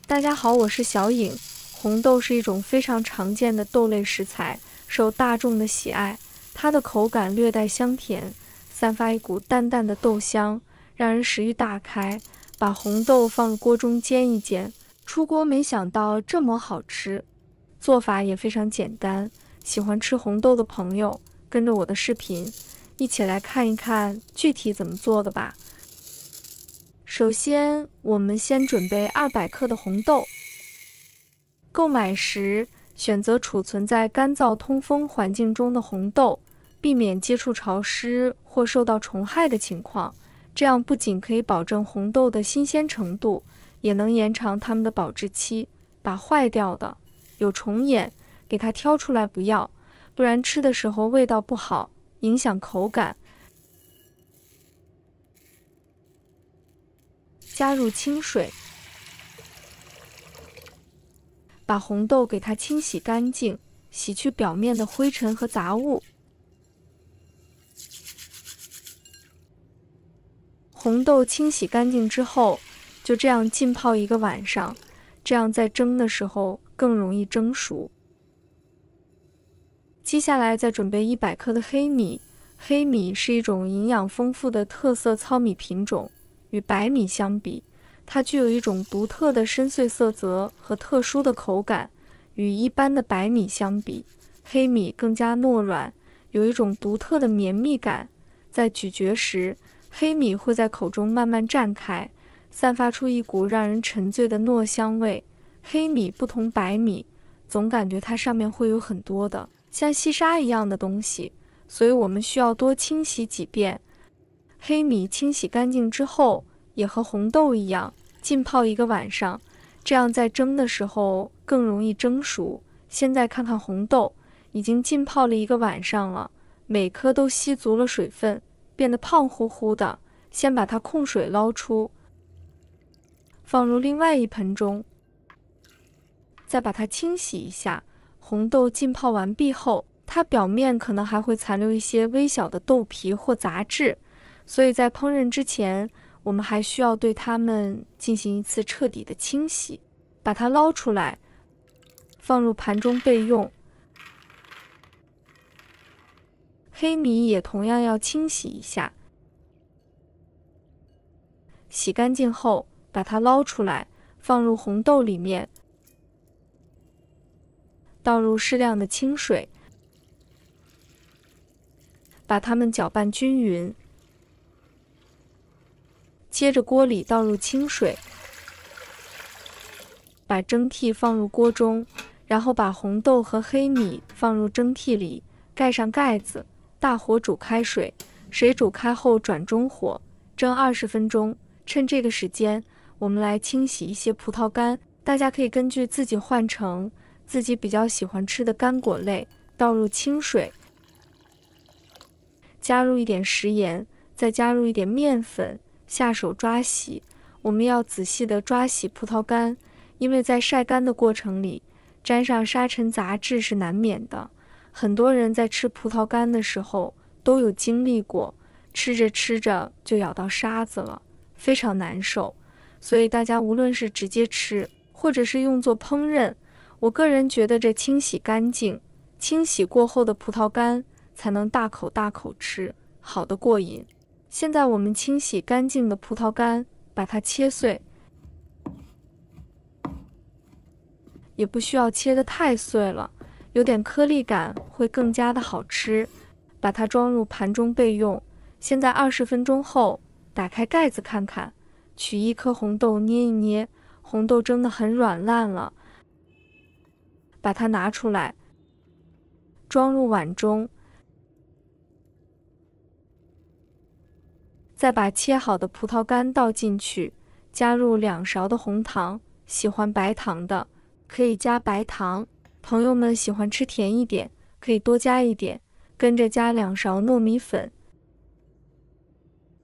大家好，我是小颖。红豆是一种非常常见的豆类食材，受大众的喜爱。它的口感略带香甜，散发一股淡淡的豆香，让人食欲大开。把红豆放入锅中煎一煎，出锅没想到这么好吃。做法也非常简单，喜欢吃红豆的朋友，跟着我的视频，一起来看一看具体怎么做的吧。首先，我们先准备200克的红豆。购买时，选择储存在干燥通风环境中的红豆，避免接触潮湿或受到虫害的情况。这样不仅可以保证红豆的新鲜程度，也能延长它们的保质期。把坏掉的、有虫眼给它挑出来不要，不然吃的时候味道不好，影响口感。加入清水，把红豆给它清洗干净，洗去表面的灰尘和杂物。红豆清洗干净之后，就这样浸泡1个晚上，这样在蒸的时候更容易蒸熟。接下来再准备100克的黑米。黑米是一种营养丰富的特色糙米品种，与白米相比，它具有一种独特的深邃色泽和特殊的口感。与一般的白米相比，黑米更加糯软，有一种独特的绵密感。在咀嚼时，黑米会在口中慢慢绽开，散发出一股让人沉醉的糯香味。黑米不同白米，总感觉它上面会有很多的像细沙一样的东西，所以我们需要多清洗几遍。黑米清洗干净之后，也和红豆一样，浸泡1个晚上，这样在蒸的时候更容易蒸熟。现在看看红豆，已经浸泡了1个晚上了，每颗都吸足了水分，变得胖乎乎的。先把它控水捞出，放入另外一盆中，再把它清洗一下。红豆浸泡完毕后，它表面可能还会残留一些微小的豆皮或杂质，所以在烹饪之前，我们还需要对它们进行一次彻底的清洗。把它捞出来，放入盘中备用。黑米也同样要清洗一下。洗干净后，把它捞出来，放入红豆里面，倒入适量的清水，把它们搅拌均匀。接着锅里倒入清水，把蒸屉放入锅中，然后把红豆和黑米放入蒸屉里，盖上盖子，大火煮开水，水煮开后转中火，蒸20分钟。趁这个时间，我们来清洗一些葡萄干。大家可以根据自己换成自己比较喜欢吃的干果类，倒入清水，加入一点食盐，再加入一点面粉，下手抓洗。我们要仔细的抓洗葡萄干，因为在晒干的过程里，沾上沙尘杂质是难免的。很多人在吃葡萄干的时候都有经历过，吃着吃着就咬到沙子了，非常难受。所以大家无论是直接吃，或者是用作烹饪，我个人觉得这清洗干净、清洗过后的葡萄干才能大口大口吃，好的过瘾。现在我们清洗干净的葡萄干，把它切碎，也不需要切得太碎了，有点颗粒感会更加的好吃。把它装入盘中备用。现在20分钟后，打开盖子看看，取1颗红豆捏一捏，红豆蒸得很软烂了，把它拿出来，装入碗中，再把切好的葡萄干倒进去，加入2勺的红糖，喜欢白糖的可以加白糖，朋友们喜欢吃甜一点，可以多加一点。跟着加2勺糯米粉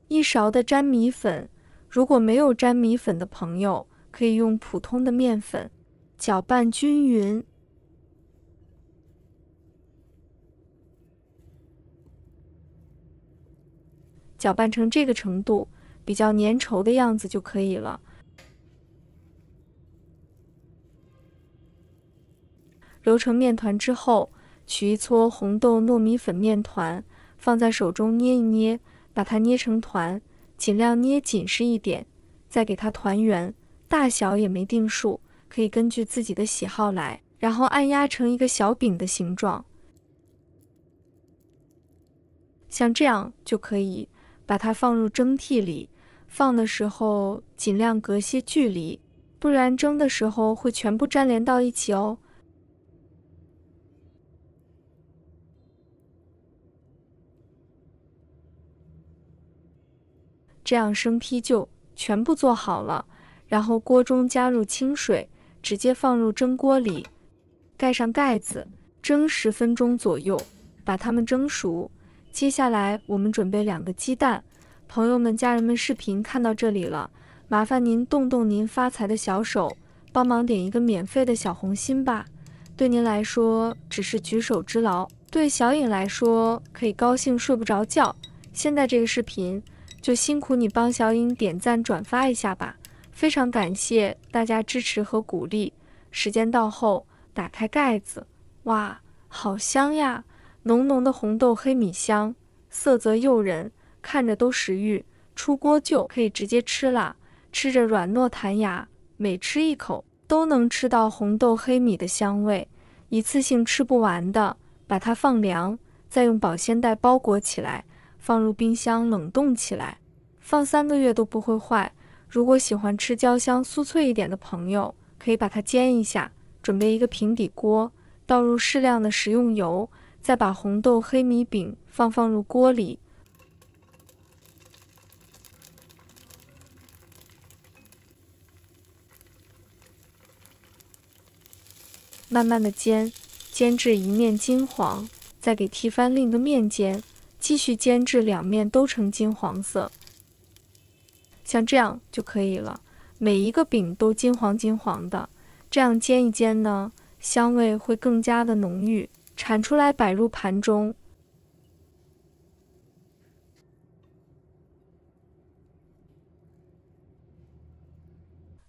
，1勺的粘米粉。如果没有粘米粉的朋友，可以用普通的面粉，搅拌均匀。搅拌成这个程度，比较粘稠的样子就可以了。揉成面团之后，取一撮红豆糯米粉面团，放在手中捏一捏，把它捏成团，尽量捏紧实一点，再给它团圆，大小也没定数，可以根据自己的喜好来，然后按压成一个小饼的形状。像这样就可以把它放入蒸屉里，放的时候尽量隔些距离，不然蒸的时候会全部粘连到一起哦。这样生坯就全部做好了，然后锅中加入清水，直接放入蒸锅里，盖上盖子，蒸10分钟左右，把它们蒸熟。接下来我们准备2个鸡蛋。朋友们、家人们，视频看到这里了，麻烦您动动您发财的小手，帮忙点一个免费的小红心吧。对您来说只是举手之劳，对小颖来说可以高兴睡不着觉。现在这个视频就辛苦你帮小颖点赞转发一下吧，非常感谢大家支持和鼓励。时间到后，打开盖子，哇，好香呀！浓浓的红豆黑米香，色泽诱人，看着都食欲，出锅就可以直接吃啦，吃着软糯弹牙，每吃一口都能吃到红豆黑米的香味，一次性吃不完的，把它放凉，再用保鲜袋包裹起来，放入冰箱冷冻起来，放3个月都不会坏。如果喜欢吃焦香酥脆一点的朋友，可以把它煎一下，准备一个平底锅，倒入适量的食用油，再把红豆黑米饼放入锅里，慢慢的煎，煎至一面金黄，再给踢翻另一个面煎，继续煎至2面都呈金黄色，像这样就可以了。每一个饼都金黄金黄的，这样煎一煎呢，香味会更加的浓郁。铲出来摆入盘中。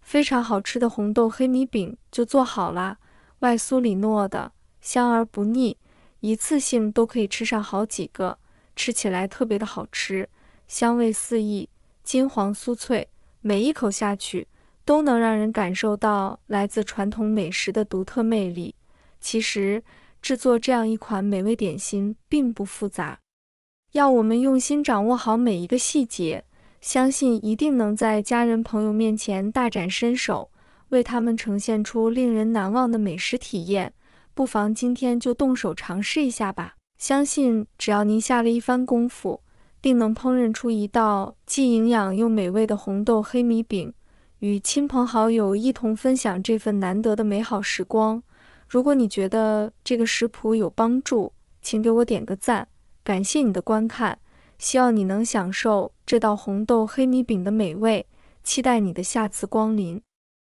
非常好吃的红豆黑米饼就做好啦，外酥里糯的，香而不腻，一次性都可以吃上好几个，吃起来特别的好吃，香味四溢，金黄酥脆，每一口下去都能让人感受到来自传统美食的独特魅力。其实制作这样一款美味点心并不复杂，要我们用心掌握好每一个细节，相信一定能在家人朋友面前大展身手，为他们呈现出令人难忘的美食体验。不妨今天就动手尝试一下吧，相信只要您下了一番功夫，定能烹饪出一道既营养又美味的红豆黑米饼，与亲朋好友一同分享这份难得的美好时光。如果你觉得这个食谱有帮助，请给我点个赞，感谢你的观看，希望你能享受这道红豆黑米饼的美味，期待你的下次光临。